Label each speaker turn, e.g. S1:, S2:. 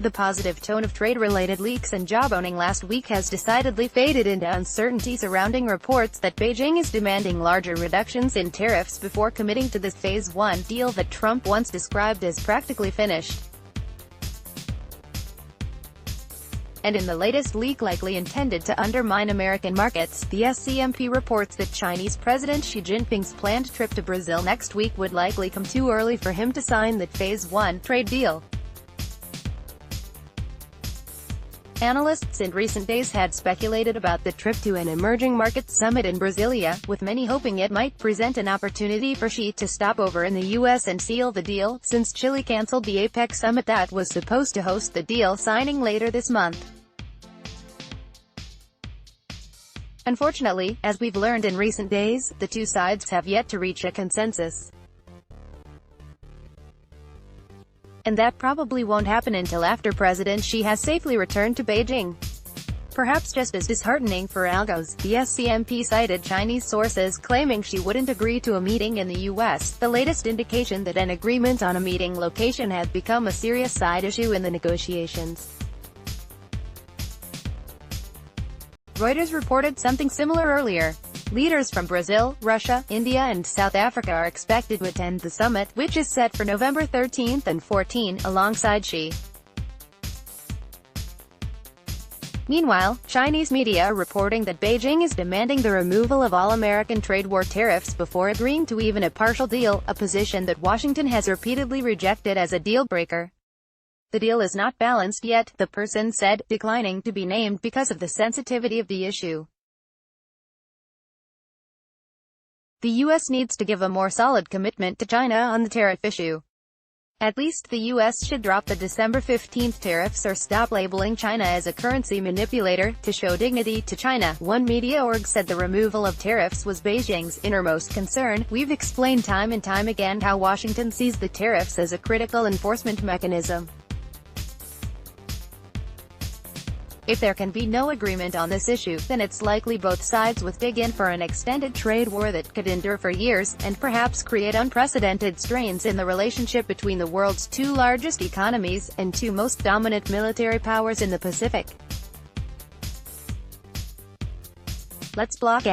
S1: The positive tone of trade-related leaks and jawboning last week has decidedly faded into uncertainty surrounding reports that Beijing is demanding larger reductions in tariffs before committing to this Phase 1 deal that Trump once described as practically finished. And in the latest leak likely intended to undermine American markets, the SCMP reports that Chinese President Xi Jinping's planned trip to Brazil next week would likely come too early for him to sign that Phase 1 trade deal. Analysts in recent days had speculated about the trip to an emerging markets summit in Brasilia, with many hoping it might present an opportunity for Xi to stop over in the U.S. and seal the deal, since Chile cancelled the APEC summit that was supposed to host the deal signing later this month. Unfortunately, as we've learned in recent days, the two sides have yet to reach a consensus. And that probably won't happen until after President Xi has safely returned to Beijing. Perhaps just as disheartening for algos, the SCMP cited Chinese sources claiming Xi wouldn't agree to a meeting in the U.S., the latest indication that an agreement on a meeting location had become a serious side issue in the negotiations. Reuters reported something similar earlier. Leaders from Brazil, Russia, India and South Africa are expected to attend the summit, which is set for November 13 and 14, alongside Xi. Meanwhile, Chinese media are reporting that Beijing is demanding the removal of all American trade war tariffs before agreeing to even a partial deal, a position that Washington has repeatedly rejected as a deal-breaker. The deal is not balanced yet, the person said, declining to be named because of the sensitivity of the issue. The U.S. needs to give a more solid commitment to China on the tariff issue. At least the U.S. should drop the December 15 tariffs or stop labeling China as a currency manipulator, to show dignity to China, one media org said. The removal of tariffs was Beijing's innermost concern. We've explained time and time again how Washington sees the tariffs as a critical enforcement mechanism. If there can be no agreement on this issue, then it's likely both sides would dig in for an extended trade war that could endure for years, and perhaps create unprecedented strains in the relationship between the world's two largest economies, and two most dominant military powers in the Pacific. Let's block